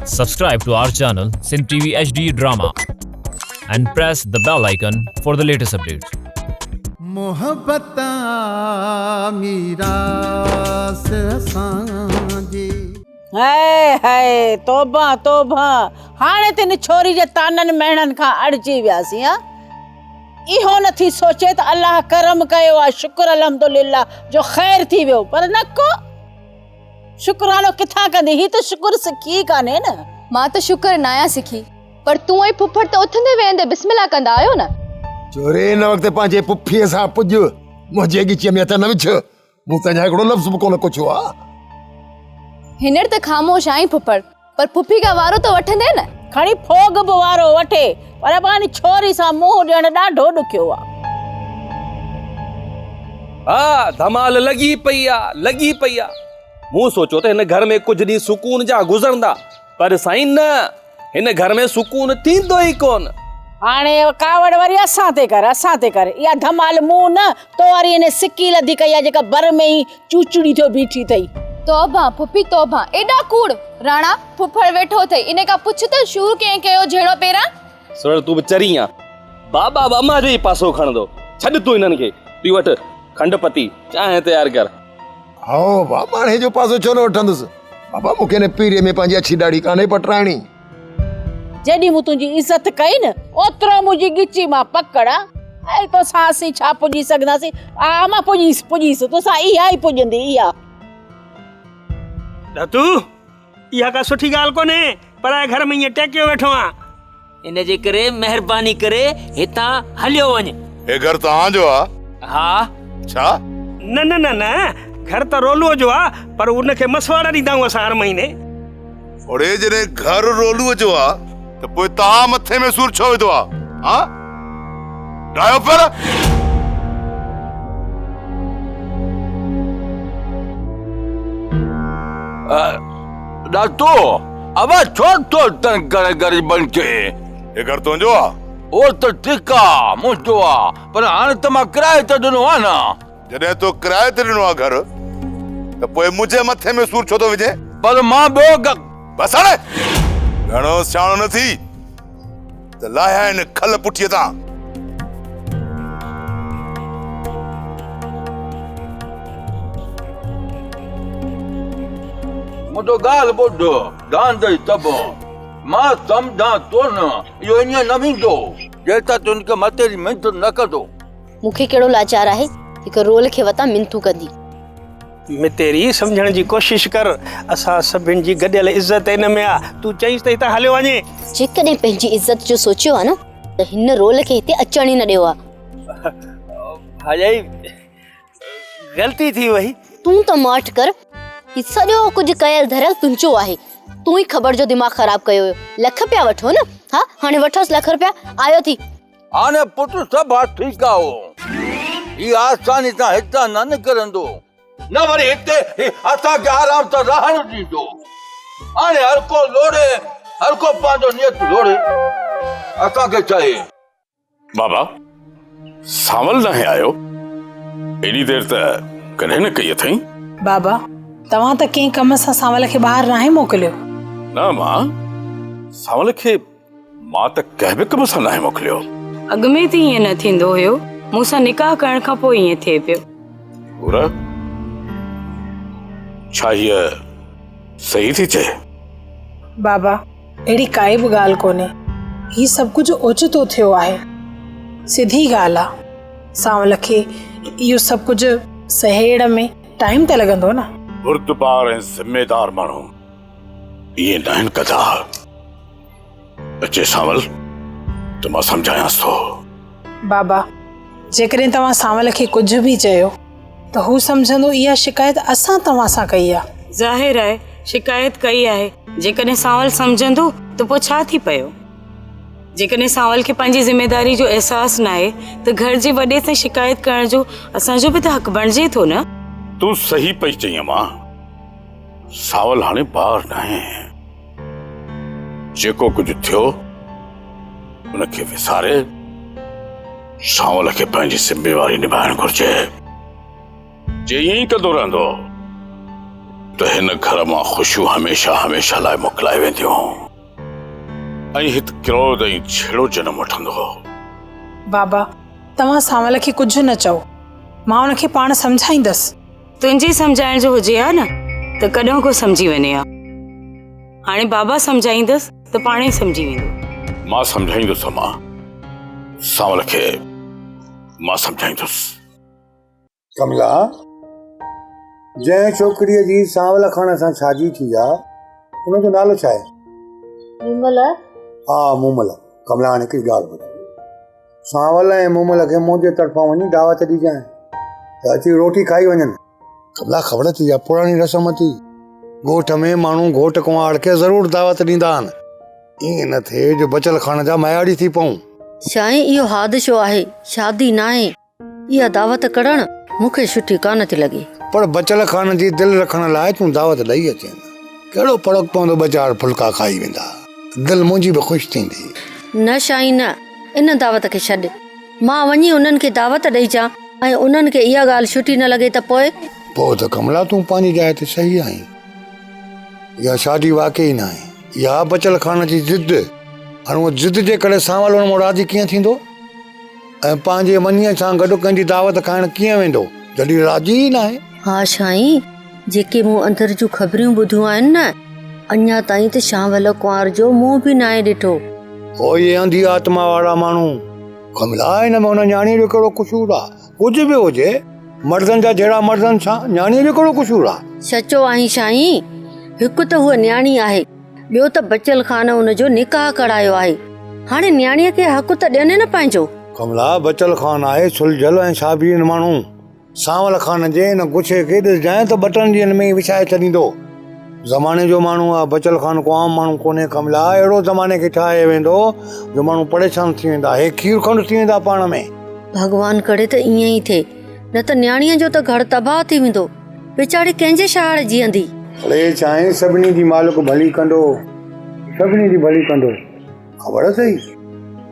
Subscribe to our channel Sin TV HD Drama and press the bell icon for the latest updates. मोहब्बता मीरास सांजे हाय हाय तोबा तोबा हाणे तिन छोरी जे तानन महणन खां अड़जी वियासीं हा इहो नथी सोचे त अल्लाह करम कयो आहे शुक्र अल्हम्दुलिल्लाह जो ख़ैर थी वियो पर न को शुक्रानो किथां कंदी ही त शुक्र सिखी कान्हे न मां त शुक्र नाया सिखी पर तूं ऐं फुफड़ त उथंदे वेंदे बिस्मिल्लाह कंदा आहियो न चोरे इन वक्त पांजे पुफीअ सां पुज मुंहिंजे ॻिचीअ में हथ न विछ मूं त हिकिड़ो लफ़्ज़ बि कोन कुझु आहे हिनर त ख़ामोश आई फुफड़ पर पुफी का वारो त वठंदे न खणी फोग बि वारो वठे पर पाणी छोरी सां मुंहुं ॾियणु ॾाढो ॾुखियो आहे हाँ धमाल लगी पई आ मूं सोचो त हिन घर में कुछ ॾींहं सुकून जा गुज़रंदा पर साईं न हिन घर में सुकून थींदो ई कोन हाणे कावड़ वरी असां ते कर इहा धमाल मूं न तो वरी हिन सिकी लधी कई आहे जेका बर में ई चूचड़ी थियो बीठी अथई तौबा पुफी तौबा एॾा कूड़ राणा फुफड़ वेठो अथई इन खां पुछ त शुरू कंहिं कयो जहिड़ो पहिरां सुर तूं बि चरी आ बाबा अम्मा जो ई पासो खणंदो छॾ तूं हिननि खे पी वठ खंड पती चांहि तयार कर हा बाबा हाणे जो पासो छो न वठंदुसि बाबा मूंखे न पीरे में पंहिंजी अछी ॾाढ़ी कान्हे पटराइणी जॾहिं मूं तुंहिंजी इज़त कई न ओतिरो मुंहिंजी गिची मां पकड़ ऐं तोसां असीं छा पुॼी सघंदासीं मां पुॼीसि तोसां इहा ई पुॼंदी इहा दातू इहा का सुठी ॻाल्हि कोन्हे पराए घर में ईअं टेकियो वेठो आहे इन जे करे महिरबानी करे हितां हलियो वञ हे घर तव्हांजो आहे हा छा न न न न घर त रोलूअ जो आहे पर उनखे मसवाड़ ॾींदा आहियूं असां हर महीने ओड़े जॾहिं घर रोलूअ जो आहे त पोइ तव्हां मथे में सूर छो विधो आहे हा डायो पर दातो अब छो तंग करे गरीबन के हे घर तुंहिंजो आहे ओ त ठीक आहे मुंहिंजो आहे पर हाणे त मां किराए ते ॾिनो आहे न जॾहिं तूं किराए ते ॾिनो आहे घर त पोइ मुंहिंजे मथे में सूर छो थो विझे पर मां ॿियो बस हाणे घणो सियाणो न थी त लाहिया आहिनि खल पुठीअ तां मुंहिंजो ॻाल्हि ॿुध ध्यानु ॾेई तब मां सम्झां थो न इहो ईअं न वेंदो जे त तुंहिंजे मथे जी मिंथ न कंदो मूंखे कहिड़ो लाचार आहे हिकु रोल खे वता मिंथू कंदी मितेरी सम्झण जी कोशिश कर असां सभिनि जी गॾियल इज़त इन में आहे तूं चईस त हितां हलियो वञे जेकॾहिं पंहिंजी इज़त जो सोचियो आहे न त हिन रोल खे हिते अचण ई न ॾियो आहे भाॼाई ग़लती थी वई तूं त माठ कर ही सॼो कुझु कयल धरियल तुंहिंजो आहे तूं ई ख़बर जो दिमाग़ ख़राब कयो हुयो लख रुपया वठो न हा हाणे वठोसि लख रुपया आयो थी हाणे पुटु सभु ठीकु आहे ही आसानी सां हितां न निकिरंदो न वरी हिते असांखे आराम सां रहण ॾींदो हाणे हर को लोड़े हर को पंहिंजो नियत लोड़े असांखे चए बाबा सावल न आयो एॾी देर त कॾहिं न कई अथई बाबा तव्हां त कंहिं कम सां सावल खे ॿाहिरि नाहे मोकिलियो न मां सावल खे मां त कंहिं बि कम सां नाहे मोकिलियो अॻु में त ईअं न थींदो हुयो मूंसां निकाह करण खां पोइ ईअं थिए पियो पूरा छा हीअ सही थी चए बाबा अहिड़ी काई बि ॻाल्हि कोन्हे ही सभु कुझु ओचितो थियो आहे सिधी ॻाल्हि आहे सावल खे इहो सभु कुझु सहेड़ में टाइम त लॻंदो न बुर्दबार ऐं ज़िम्मेदार माण्हू इहे न आहिनि कदा अचे सावल त मां सम्झायांसि थो बाबा जेकॾहिं तव्हां सावल खे कुझु बि चयो त हू सम्झंदो इहा शिकायत असां तव्हां सां कई आहे ज़ाहिर आहे शिकायत कई आहे जेकॾहिं सावल सम्झंदो त पोइ छा थी पियो जेकॾहिं सावल खे पंहिंजी ज़िम्मेदारी जो अहसासु न आहे त घर जे वॾे सां शिकायत करण जो असांजो बि त हक़ बणिजे थो न तूं सही पई चई मां सावल हाणे ॿार न आहे जेको कुझु थियो उनखे विसारे सावल खे पंहिंजी ज़िम्मेवारी निभाइण घुर्जे जे ईअं ई कंदो रहंदो त हिन घर मां ख़ुशियूं हमेशा हमेशा लाइ मोकिलाए वेंदियूं ऐं हिते क्रोध ऐं छेड़ो जनम वठंदो हो। बाबा तव्हां सावल खे कुझु न चओ, मां हुनखे पाण सम्झाईंदसि। तुंहिंजे सम्झाइण जो हुजे हा न त कॾहिं को सम्झी वञे हा। हाणे बाबा सम्झाईंदसि त पाण ई सम्झी वेंदो। मां सम्झाईंदुसि मां सावल खे मां सम्झाईंदुसि। कमला, जंहिं छोकिरीअ जी सावल खान सां शादी थी आहे हुनजो नालो छा आहे? मूमल। हा मूमल। कमला हाणे हिकिड़ी ॻाल्हि ॿुध, सावल ऐं मूमल खे मुंहिंजे तरफ़ां वञी दावत ॾिजांइ त अची रोटी खाई वञनि। कमला ख़बर थी आहे पुराणी रस्म थी, ॻोठ में माण्हू घोट कुंवार खे ज़रूरु दावत ॾींदा आहिनि। ईअं न थिए जो बचल खान जा मयाड़ी थी पऊं। साईं इहो हादिसो आहे, शादी न आहे। इहा दावत करणु मूंखे सुठी कान थी लॻे। पर बचल खान जी दिलि रखण लाइ तूं दावत ॾेई अचे, कहिड़ो फर्क़ु पवंदो? ॿ चारि फुल्का खाई वेंदा, दिलि मुंहिंजी बि ख़ुशि थींदी। न साईं न, इन दावत खे छॾ। मां वञी उन्हनि खे दावत ॾेई अचां ऐं उन्हनि खे इहा ॻाल्हि सुठी न लॻे त पोइ त कमला तूं पंहिंजी जाइ ते सही आहीं। इहा शादी वाकई न आहे, इहा बचल खान जी ज़िद। हाणे उहा ज़िद जे करे सावल हुन मां राज़ी कीअं थींदो ऐं पंहिंजे मञीअ सां गॾु कंहिंजी दावत खाइण कीअं वेंदो जॾहिं राज़ी ई न आहे? हा साईं, जेके मूं अंदर जूं ख़बरियूं ॿुधियूं आहिनि न, अञा ताईं त सावल कुंवार जो मुंहुं बि न आहे ॾिठो। ओ ये अंधी आत्मा वारा माण्हू। कमला हिन में हुन न्याणीअ जो कहिड़ो कसूर आहे? कुझु बि हुजे, मर्दनि जा जहिड़ा मर्दनि सां न्याणीअ जो कहिड़ो कसूर आहे? सचो आहीं साईं, हिकु त हूअ न्याणी आहे, ॿियो त बचल खान हुनजो निकाह करायो आहे। हाणे न्याणीअ खे हक़ त ॾियनि न पंहिंजो। कमला बचल खान आहे सुलझल ऐं साबीन माण्हू। सावल खान जे हिन गुच्छे खे ॾिसजांइ त ॿ 3 ॾींहंनि में विछाए छॾींदो। ज़माने जो माण्हू आहे, बचल खान को आम माण्हू कोन्हे। कमला अहिड़ो ज़माने खे ठाहे वेंदो जो माण्हू परेशान थी वेंदा, हे खीर खंड थी वेंदा पाण में। भॻवान करे त ईअं ई थिए, न त न्याणीअ जो त घर तबाह थी वेंदो, वीचारी कंहिंजे सहारे जीअंदी। अरे चाहे सभिनी जी मालिक भली कंदो, सभिनी जी भली कंदो, ख़बर अथई।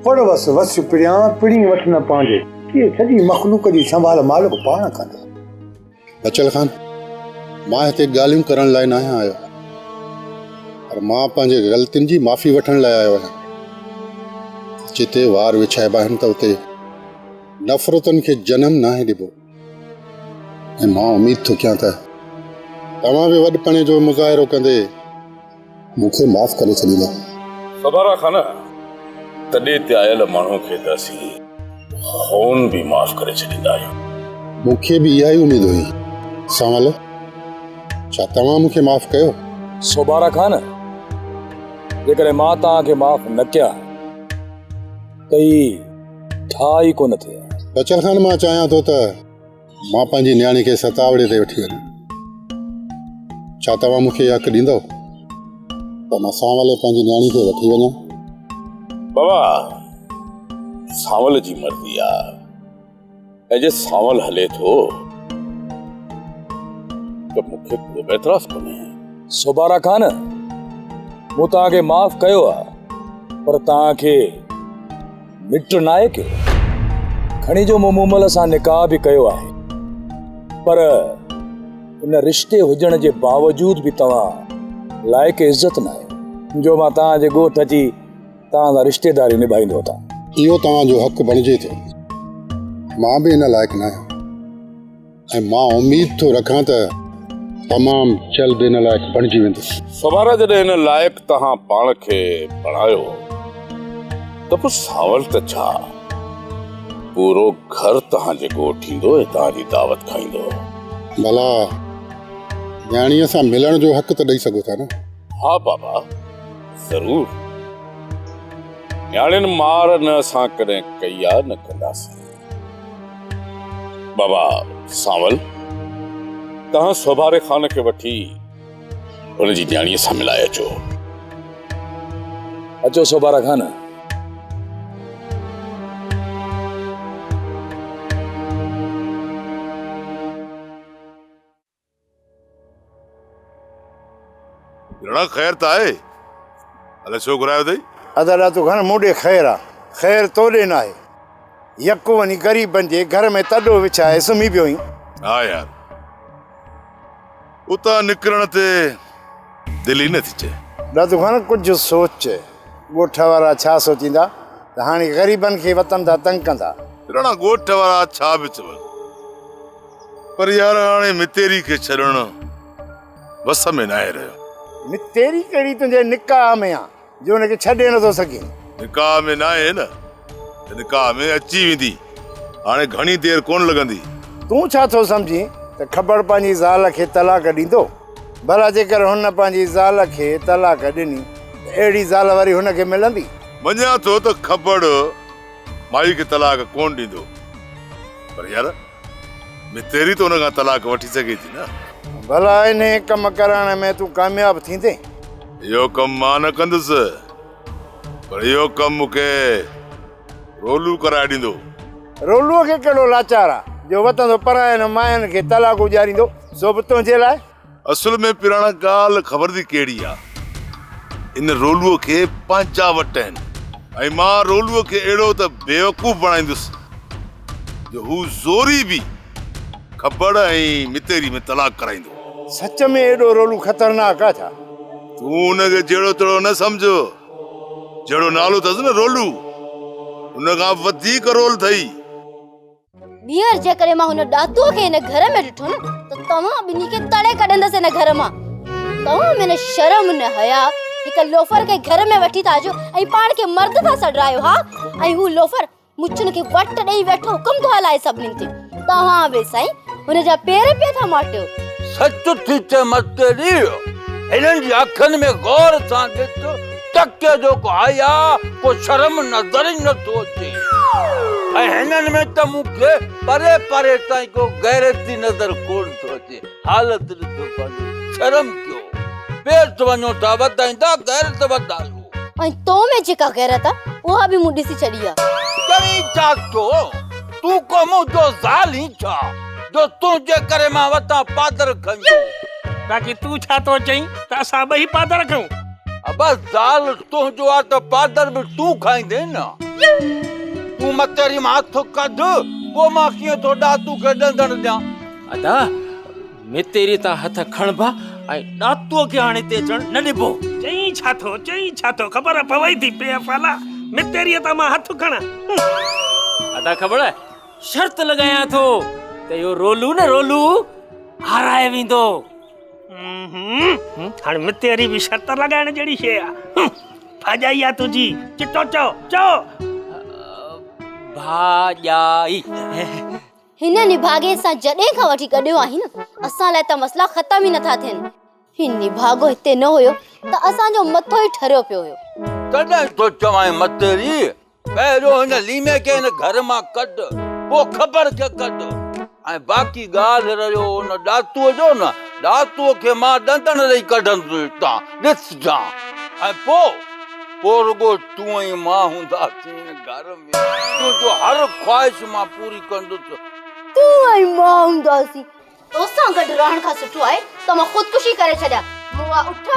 पर बस वस पिड़ियां पिड़ी वठ न पंहिंजे, ये सॼी मखलूक जी संभाल मालिक पाण कंदो। बचल खान, मां हिते ॻाल्हियूं करण लाइ न आहियां, पर मां पंहिंजे ग़लतियुनि जी माफ़ी वठण लाइ आयो आहियां। जिते वार विछाइबा आहिनि त उते नफ़रतुनि खे जनम न आहे ॾिबो। ऐं मां उमेद थो कयां त तव्हां बि वॾपणे जो मुज़ाहिरो कंदे मूंखे माफ़ करे छॾींदा। सबारा खान, तॾहिं ते आयल माण्हू खे त असीं खून बि माफ़ करे छॾींदा आहियूं। मूंखे बि इहा ई उमेद हुई। सावल, छा तव्हां मूंखे माफ़ कयो? सोबारा खान, जेकॾहिं मां तव्हांखे माफ़ न कयां त ई ठा ई कोन थिए। बचल खान, मां चाहियां थो त मां पंहिंजी न्याणी खे सतावड़े ते वठी वञां। छा तव्हां मूंखे हक़ ॾींदव त मां सावल पंहिंजी न्याणी खे वठी वञां? बाबा, सावल जी मर्ज़ी आहे, ऐं जे सावल हले थो त मूंखे को एतराज़ कोन्हे। सोबारा खान, मूं तव्हांखे माफ़ कयो आहे, पर तव्हांखे मिट न आहे के। खणी जो मूं मूमल सां निकाह बि कयो आहे, पर इन रिश्ते हुजण जे बावजूद बि तव्हां लाइक़ इज़त न आहे जो मां तव्हांजे ॻोठ अची तव्हां सां रिश्तेदारी निभाईंदो था। इहो तव्हांजो हक़ बणिजे थो। मां बि इन लाइक़ न आहियां, ऐं मां उमेद थो रखां त तमामु जल्द इन लाइक़ बणिजी वेंदुसि। सवारा जॾहिं इन लाइक़ तव्हां पाण खे बणायो त पोइ सावल त छा, पूरो घर तव्हांजे ॻोठ ईंदो ऐं तव्हांजी दावत खाईंदो। भला न्याणीअ सां मिलण जो हक़ त ॾेई सघो था न? हा बाबा, ज़रूर। न्याणियुनि मार न असां कॾहिं कई आहे, न कंदासीं। बाबा सावल, तव्हां सोबारे खान खे वठी हुनजी न्याणीअ सां मिलाए अचो। अचो सोबारा खान। ख़ैर त आहे? अलाए छो घुरायो अथई? अदाला तूं घण मूंॾे ख़ैर आहे, ख़ैर तोॾे न आहे। यको वञी ग़रीबनि जे घर में तॾो विछाए सुम्ही पियो ई। हा यार, उतां निकिरण ते दिलि ई नथी चए। दादू खान कुझु सोच, ॻोठ वारा छा सोचींदा त हाणे ग़रीबनि खे वतन था तंग कंदा। राणा ॻोठ वारा छा बि चवनि, पर यार हाणे मितेरी खे छॾण वस में न आहे रहियो। मितेरी कहिड़ी तुंहिंजे निकाह में आहे जो हुनखे छॾे नथो सघे? निकाह में न आहे न, निकाह में अची वेंदी, हाणे घणी देरि कोन लॻंदी। तूं छा थो सम्झी त ख़बर पंहिंजी ज़ाल खे तलाक ॾींदो? भला जेकर हुन पंहिंजी ज़ाल खे तलाक ॾिनी त अहिड़ी ज़ाल वरी हुनखे मिलंदी? मञा थो त ख़बर माई खे तलाक कोन ॾींदो, पर यार मितेरी त हुन खां तलाक वठी सघे थी न। भला इन कम करण में तूं कामयाब थींदे? इहो कमु मां न कंदुसि, पर इहो कमु मूंखे रोलू कराए ॾींदो। रोलूअ खे कहिड़ो लाचार आहे जो वतंदो परायनि मायुनि खे तलाक ॾियारींदो, सो बि तुंहिंजे लाइ? असुल में पिराणा ॻाल्हि ख़बर थी कहिड़ी आहे, इन रोलूअ खे पंहिंजा वट आहिनि ऐं मां रोलूअ खे अहिड़ो त बेवकूफ़ बणाईंदुसि जो हू ज़ोरी बि ख़बर ऐं मितेरी में तलाक कराईंदो। सच में एॾो रोलू ख़तरनाक आहे छा? तूं हुनखे जहिड़ो तेड़ो न सम्झो, जहिड़ो नालो अथसि न रोलू, हुन खां वधीक रोल अथई। ॿीहर जेकॾहिं मां हुन ॾातूअ खे हिन घर में ॾिठो न त तव्हां ॿिन्ही खे तड़े कढंदसि हिन घर मां। तव्हां में न शर्म न हया, हिकु लोफर खे घर में वठी था अचो ऐं पाण खे मर्द था सॾायो। हा, ऐं हू लोफर मुछुनि खे वट ॾेई वेठो हुकुम थो हलाए सभिनीनि ते। तव्हां बि साईं हुन जा पेर पिया था माटियो। सच थी चए मतेरी, हिननि जी अखियुनि में गौर सां ॾिस, टके जो को आया को शर्म नज़र ई नथो अचे। ऐं हिननि में त मूंखे परे परे ताईं को गैरती नज़र कोन थो अचे। हालत ॾिसो पंहिंजो, शर्म कयो, पेट वञो था वधाईंदा, गैरत वधायो। ऐं तो में जेका गैरत आहे उहा बि मूं ॾिसी छॾी आहे। करी छा तो तूं को मुंहिंजो ज़ाल ई छा जो तुंहिंजे करे मां वतां पादर खंयो? बाक़ी तूं छा थो चईं त असां ॿई पादर खयूं? बस ज़ाल तुंहिंजो आहे त पादर बि तूं खाईंदे न। तूं मतेरी मां हथ कढ, पोइ मां कीअं थो ॾातू खे ॾंदण ॾियां? अदा मितेरी तां हथ खणबा ऐं ॾातूअ खे हाणे ते अचण न ॾिबो। चईं छा थो ख़बर पवई थी पे फला मितेरीअ तां मां हथ खणा। अदा ख़बर आहे, शर्त लॻायां थो त इहो रोलू न रोलू हाराए वेंदो। हाणे मितेरी बि शर्त लॻाइण जहिड़ी शइ आहे। भाॼाई आहे तुंहिंजी, चिटो चओ भाॼाई। हिन निभागे सां जॾहिं खां वठी कढियो आहे न, असां लाइ त मसला ख़तम ई नथा थियनि। हिन निभागो हिते न हुयो त असांजो मथो ई ठरियो पियो हुयो। तॾहिं तो चवां मतेरी, पहिरियों हिन लीमे खे हिन घर मां कढ, पोइ ख़बर खे कढ, ऐं बाक़ी ॻाल्हि रहियो हुन ॾातूअ जो न, ॾातूअ खे मां ॾंदण ॾेई कढंदुसि हितां, ॾिसजां। ऐं पोइ रुगो तूं ऐं मां हूंदासीं हिन घर में, तुंहिंजो हर ख़्वाहिश मां पूरी कंदुसि। तूं ऐं मां हूंदासीं? तोसां गॾु रहण खां सुठो आहे त मां ख़ुदकुशी करे छॾियां। मुआ उठ।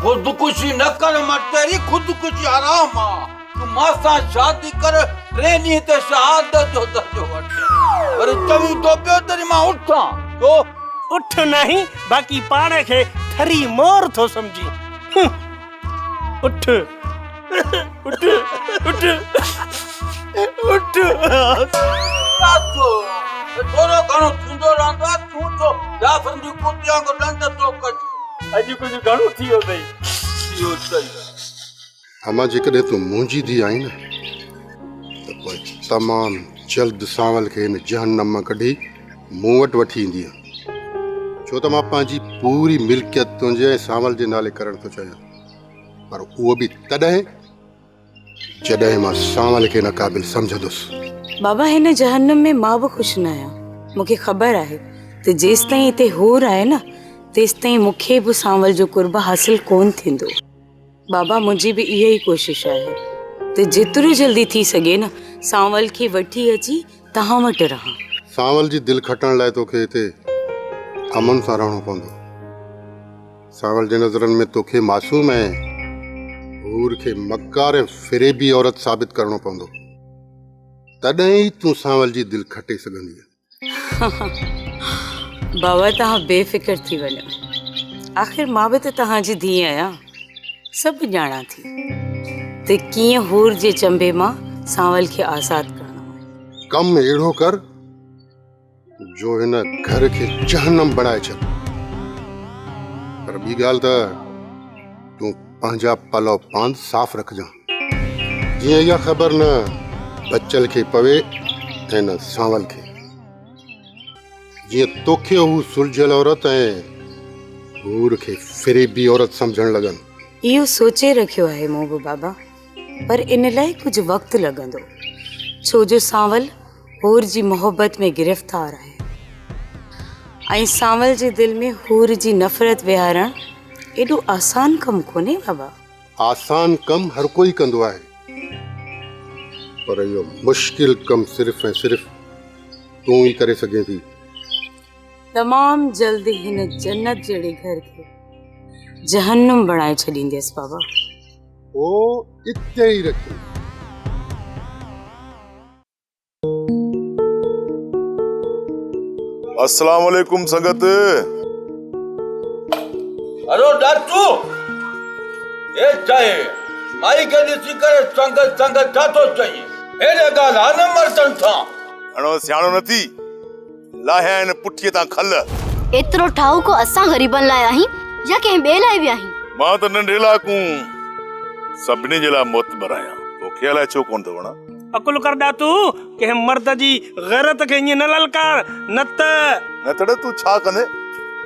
खुदकुशी न कर मतेरी, खुदकुशी हराम आहे। तूं मां सां शादी कर, 3 ॾींहं ते शहादत जो दर्जो वठ, पर चवीं थो पियो तरी मां उठां तो उठ नहीं, बाक़ी पाण खे थरी मोर थो सम्झी। उठ उठ उठ उठ। थोरो घणो थींदो रहंदो आहे, तूं तो जाफ़रनि जी कुटियां को ॾंद थो कढ। अॼु कुझु घणो थी वियो अथई। इहो सही। अमा जेकॾहिं तूं मुंहिंजी धीउ आई न त पोइ तमामु जल्द सांवल खे हिन जहन्नम मां कढी मूं वटि वठी ईंदी। छो त मां पंहिंजी पूरी मिल्कियत तुंहिंजे ऐं सांवल जे नाले करणु थो चाहियां, पर उहो बि तॾहिं जॾहिं मां सांवल खे न क़ाबिल सम्झंदुसि। बाबा हिन जहन्नम में मां बि ख़ुशि न आहियां। मूंखे ख़बर आहे त जेसि ताईं हिते हूर आहे न, तेसि ताईं मूंखे बि सांवल जो कुर्ब हासिल कोन थींदो। बाबा मुंहिंजी बि इहा ई कोशिशि आहे त जेतिरो जल्दी थी सघे न, सांवल खे वठी अची तव्हां वटि रहां। सांवल जी दिलि खटण लाइ तोखे हिते अमन सां रहणो पवंदो। सांवल जे नज़रनि में तोखे मासूम ऐं हूर खे मकार ऐं फ़िरेबी औरत साबित करणो पवंदो, तॾहिं ई तूं सांवल जी दिलि खटे सघंदी। बाबा तव्हां बेफ़िक्र थी वञो। आख़िर मां बि त तव्हांजी धीउ आहियां, सभु ॼाणा थी त कीअं हूर जे चंबे मां सांवल खे आज़ाद करणो। कम अहिड़ो कर जो हिन घर खे जहन्नम बणाए छॾ। पर ॿी ॻाल्हि त तूं पंहिंजा पलव पांद साफ़ रखजां, जीअं इहा ख़बर न बच्चल खे पवे ऐं न सांवल खे, जीअं तोखे हू सुलझियल औरत ऐं हूर खे फ़रेबी औरत सम्झण लॻनि। इहो सोचे रखियो आहे मूं बि बाबा, पर इन लाइ कुझु वक़्तु लॻंदो, छो जो सांवल हूर जी मोहबत में गिरफ़्तार आहे ऐं सांवल जे दिलि में हूर जी नफ़रत विहारण एॾो आसान कमु कोन्हे बाबा। आसान कम हर कोई कंदो आहे, पर इहो मुश्किल कम सिर्फ़ ऐं सिर्फ़ तूं ई करे सघे थी। तमामु जल्द हिन जन्नत जहिड़े घर खे जहन्नुम बणाए छॾींदसि बाबा। ओ इते ई रखी। अस्सलाम वालेकुम संगत। अरे डाटू ए चाहे माई के ॾिसी करे संगत संगत छा थो चई? हेॾे ॻाल्हि आहे न मर्दनि सां। अणो सियाणो नथी लाहिया आहिनि पुठीअ तां खल। एतिरो ठाहु को असां ग़रीबनि लाइ आहीं या कंहिं ॿिए लाइ बि आहीं? मां त नंढे लाकूं सभिनी जे लाइ मोतबर आहियां, तोखे अलाए छो कोन थो वणा। अकुल कर डातू के मर्द जी गैरत के ईअं न ललकार नतड़ तूं छा कंदे?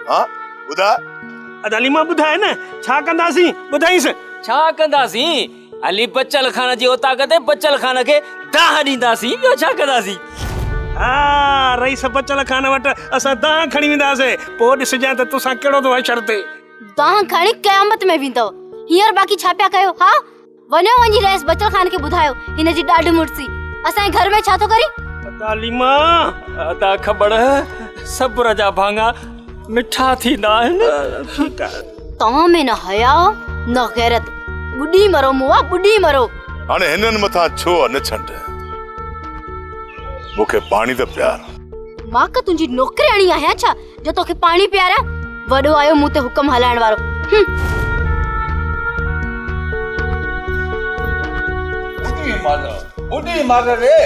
हां ॿुधा अदाली मां ॿुधाए न छा कंदासीं, ॿुधाईसि छा कंदासीं? हली बचल खान जी ओताक ते बचल खान खे दाह ॾींदासीं, ॿियो छा कंदासीं? हा रईस बचल खान वटि असां दाह खणी वेंदासीं, पोइ ॾिसजां त तोसां कहिड़ो थो अशर थिए। दाह खणी क़यामत में वेंदव। हींअर बाक़ी छा पिया कयो? हा वञो वञी रहिस बचल खान खे ॿुधायो हिन जी ॾाढी मुड़सी असांजे घर में छा थो करी। तालीमा अदा ख़बर सब्र जा भाङा मिठा थींदा आहिनि। तव्हां में न हया न गैरत, ॿुॾी मरो मुआ ॿुॾी मरो। हाणे हिननि मथां छो न छंड, मूंखे पाणी त प्यार। मां का तुंहिंजी नौकराणी आहियां छा जो तोखे पाणी प्यारा? वॾो आयो मूं ते हुकम हलाइण वारो। बुढ़ी मार रे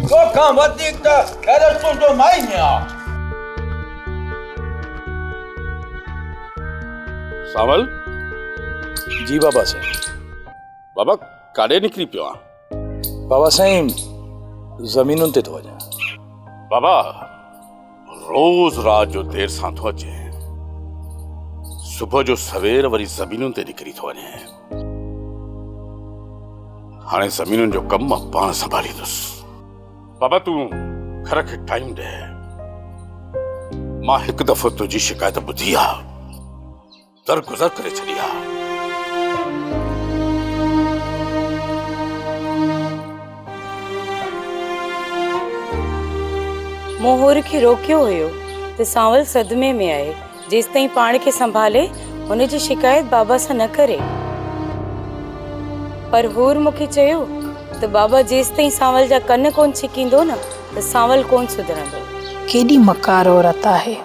तो खां वधीक त गैरत तुंहिंजो माई में आ। सावल जी बाबा साईं। बाबा काॾे निकिरी पियो आहे? बाबा साईं ज़मीनुनि ते थो वञा। बाबा रोज़ रात जो देर सां थो अचे, सुबुह जो सवेर वरी ज़मीनुनि ते निकिरी थो वञे। हाणे ज़मीनुनि जो कमु मां पाण संभालींदुसि। बाबा तूं घर खे टाइम ॾे। मां हिकु दफ़ो तुंहिंजी शिकायत ॿुधी आहे, दरगुज़र करे छॾी आहे। मूं हूर खे रोकियो हुयो त सांवल सदमे में आहे, जेसि ताईं पाण खे संभाले हुन जी शिकायत बाबा सां न करे। पर हूर मूंखे चयो त बाबा जेसि ताईं सांवल जा कन कोन छिकींदो न त सांवल कोन सुधरंदो। केॾी मकार औरत आहे,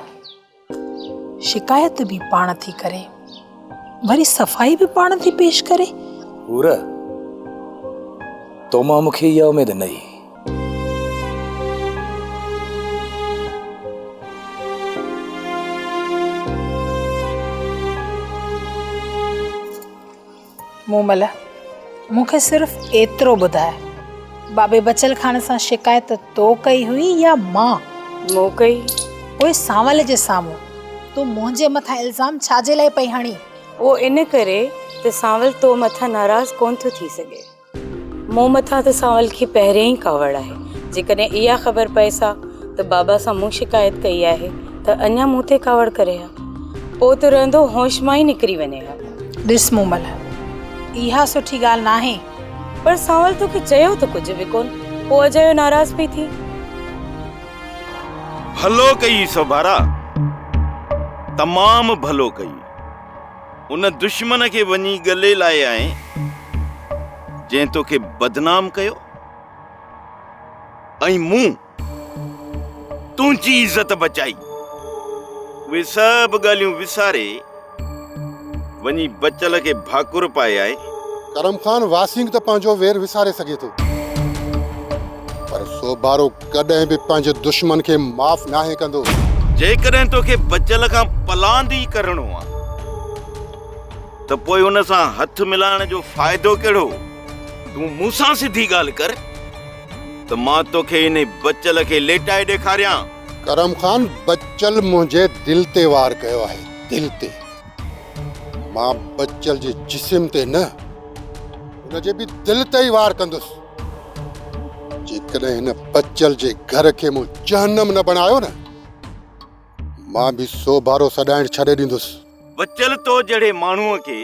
शिकायत भी पाण थी करे, वरी सफ़ाई भी पाण थी पेश करे। हूर तो मां मूंखे इहा उमेद न हुई। मूमल मूंखे सिर्फ़ एतिरो ॿुधाए, बाबे बचल खान सां शिकायत तो कई हुई या मां? मूं कई। पोइ सांवल जे साम्हूं तूं मुंहिंजे मथां इल्ज़ाम छाजे लाइ पई हणी? वो इन करे त सांवल तो मथां नाराज़ कोन थो थी सघे। मूं मथां त सांवल खे पहिरियों ई कावड़ आहे। जेकॾहिं इहा ख़बर पए सा त बाबा सां मूं शिकायत कई आहे त अञा मूं ते कावड़ करे हा, पोइ त रहंदो होश मां ई निकिरी वञे हा। ॾिस मूमल, इहा सुठी ॻाल्हि नाहे। पर सांवल तोखे चयो त कुझु बि कोन, पोइ अजयो नाराज़ पई थी। भलो कई सोभारा, तमाम भलो कई। उन दुश्मन के वनी गले लाए आए जंहिं तोखे बदनाम कयो, ऐं मूं तुंहिंजी इज्जत बचाई। उहे सभु ॻाल्हियूं विसारे वञी बचल खे भाकुर पाए आहे। करम खान वासिंग त पंहिंजो वेर विसारे सघे थो, पर सोभारो कॾहिं बि पंहिंजे दुश्मन खे माफ़ नाहे कंदो। जेकॾहिं तोखे बचल खां पलांदी करणो आहे त पोइ हुन सां हथ मिलाइण जो फ़ाइदो कहिड़ो? तूं मूंसां सिधी ॻाल्हि कर त मां तोखे इन बचल खे लेटाए ॾेखारियां। करम खान बच्चल मुंहिंजे दिल ते वार कयो आहे, दिल ते। मां बच्चल जे जिस्म ते न, हुनजे बि दिल ते ई वार कंदुसि। जेकॾहिं हिन बच्चल जे घर खे मूं जहन्नम न बणायो न, मां बि सोभारो सॾाइण छॾे ॾींदुसि। बचल तो जहिड़े माण्हूअ खे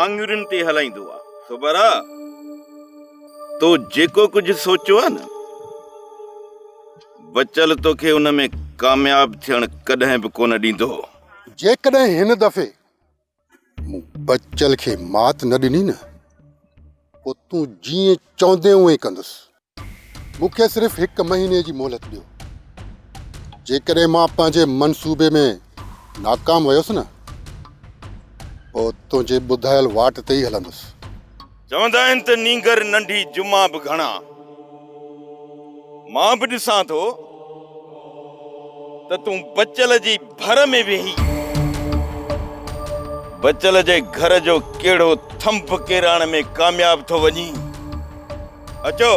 आङुरियुनि ते हलाईंदो आहे। सोभारा, तो जेको कुझु सोचियो आहे न, बचल तोखे हुन में कामयाब थियण कॾहिं बि कोन ॾींदो। जेकॾहिं हिन दफ़े मूं बच्चल खे मात न ॾिनी न, पोइ तूं जीअं चवंदे उएं ई कंदुसि। मूंखे सिर्फ़ु 1 महीने जी मोहलत ॾियो। जेकॾहिं मां पंहिंजे मंसूबे में नाकाम वियुसि न, पोइ तुंहिंजे ॿुधायल वाट ते ई हलंदुसि। चवंदा आहिनि त नींगर नंढी जुमा बि घणा। मां बि ॾिसां थो त तूं बचल जी भर में वेही बचल जे घर जो कहिड़ो थंप केराइण में कामयाब थो वञी। अचो।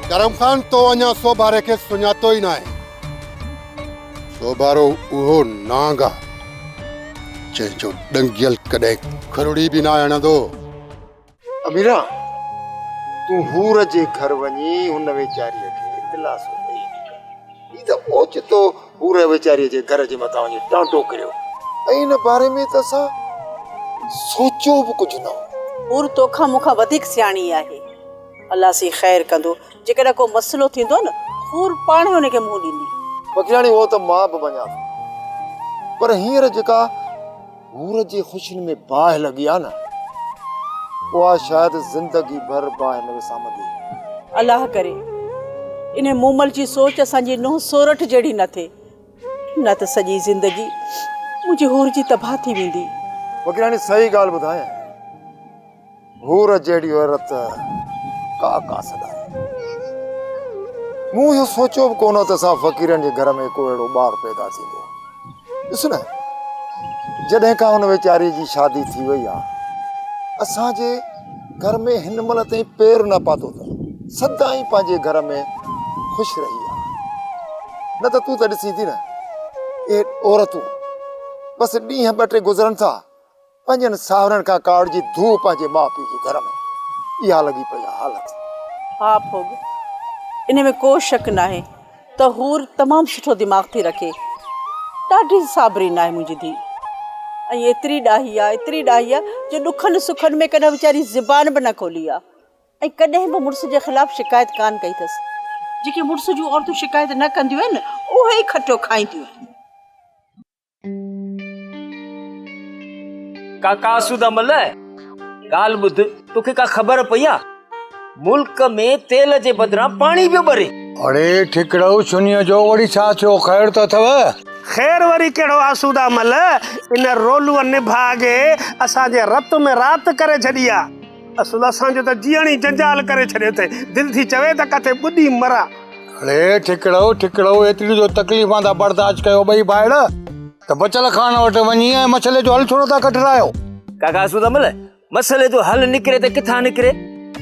करम खान तो अञा सोभारे खे सुञातो ई न आहे। सोभारो उहो नांग आहे जंहिंजो डंगियल कॾहिं खरुड़ी बि न हणंदो। अमीरा, तूं हूर जे घर वञी हुन वेचारीअ खे दिलासो ॾेई। ही त ओचितो हूर वेचारीअ जे घर जे मथां वञी टांटो करियो, ऐं हिन बारे में त असां सोचियो बि कुझु न हो। हूर तोखां मूंखां वधीक सियाणी आहे। अलाह सी ख़ैर कंदो। जेकॾहिं को मसइलो थींदो न, हूर पाण हुनखे मुंहुं ॾींदी। वकिलाणी, उहो त मां बि वञा थो, पर हींअर जेका हूर जे ख़ुशियुनि में बाहि लॻी आहे न, उहा शायदि ज़िंदगी भर बाहि न विसामंदी। अलाह करे इन मूमल जी सोच असांजी नुंहुं सोरठ जहिड़ी न थिए, न त सॼी ज़िंदगी मुंहिंजी हूर जी तबाह थी वेंदी। वकिलाणी, सही ॻाल्हि ॿुधायां, हूर जहिड़ी औरत का सदा। मूं इहो सोचियो बि कोन त असां फ़क़ीरनि जे घर में को अहिड़ो ॿारु पैदा थींदो। ॾिस न, जॾहिं खां हुन वेचारी जी शादी थी वई आहे, असांजे घर में हिन महिल ताईं पेर न पातो अथई। सदाईं पंहिंजे घर में ख़ुशि रही आहे। न त तूं त ॾिसी थी न, इहे औरतूं बसि ॾींहं 2 टे गुज़रनि था, पंहिंजनि सावरनि खां काड़ जी धूअ पंहिंजे माउ पीउ जे घर में। इहा लॻी पई आहे हालत। हा भोग, इन में को शक न आहे त हूर तमामु सुठो दिमाग़ थी रखे। ॾाढी साबरीन आहे मुंहिंजी धीउ, ऐं एतिरी ॾाही आहे जो ॾुखनि सुखनि में कॾहिं वीचारी ज़ुबान बि न खोली आहे, ऐं कॾहिं बि मुड़ुस जे ख़िलाफ़ु शिकायत कान कई अथसि। जेके मुड़ुस जूं औरतूं शिकायत न कंदियूं आहिनि, उहे ई खटो खाईंदियूं आहिनि। काका सुदामल, ॻाल्हि ॿुध, तोखे का ख़बर पई आहे मुल्क में तेल जे बदिरां पाणी पियो ॿरे? अड़े ठिकड़ो, सुनीअ जो वरी छा थियो? ख़ैर त अथव? ख़ैर वरी कहिड़ो आसूदा मल, इन रोलूअ निभागे असांजे रत में रात करे छॾी आहे। असुल असांजो त जीअण ई जंजाल करे छॾियो अथई। दिलि थी चवे त किथे ॿुधी मरा। अड़े ठिकड़ो, एतिरी जो तकलीफ़ां था बर्दाश्त कयो ॿई भाइर, त बचल खान वटि वञी ऐं मसइले जो हल छो नथा कढरायो? काका सुदामल, मसइले जो हल निकिरे त किथां निकिरे?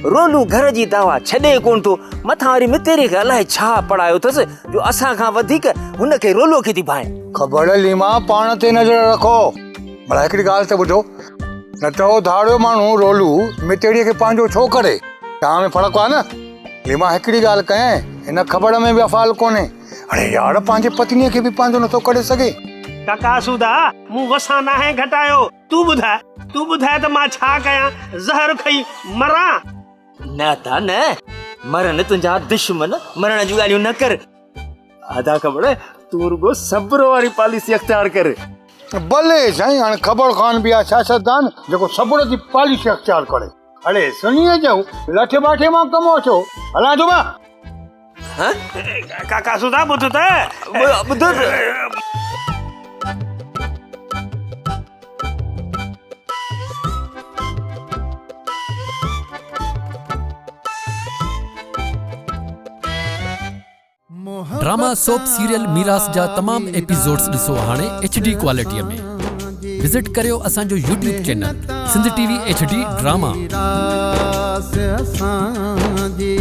रोलू घर जी दवा छॾे कोन थो, मथां वरी मितेरी खे अलाए छा पढ़ायो अथसि जो असां खां वधीक हुनखे रोलो खे थी भाए। ख़बर लीमा, पाण ते नज़र रखो। भला हिकिड़ी ॻाल्हि त ॿुधो, न त उहो धाड़ियो माण्हू रोलू मितेड़ीअ खे पंहिंजो छो करे? तव्हां में फ़र्क़ु आहे न। लीमा, हिकिड़ी ॻाल्हि कयां, हिन ख़बर में बि अफ़ाल कोन्हे। अड़े यार, पंहिंजे पत्नीअ खे बि पंहिंजो नथो करे सघे। काका सूदा, मूं वसां नाहे घटायो। तूं ॿुधाए त मां छा कयां? ज़हर खई मरां? न त न, मरन तुंहिंजा दुश्मन, मरण जूं ॻाल्हियूं न कर। आधा ख़बर, तूं रुगो सब्र वारी पॉलिसी अख़्तियार कर। भले साईं, हाणे ख़बर खान बि आहे सियासतदान जेको सब्र जी पॉलिसी अख़्तियार करे। अरे सुनिए जाऊं लठे बाठे मां कमो छो हला जो मां काका सुधा ॿुध त ॿुध ड्रामा सोप सीरियल मीरास जा तमाम एपिसोड्स ॾिसो हाणे HD क्वालिटीअ में विजिट करियो असांजो YouTube channel Sindh TV HD drama. मीरास असांजी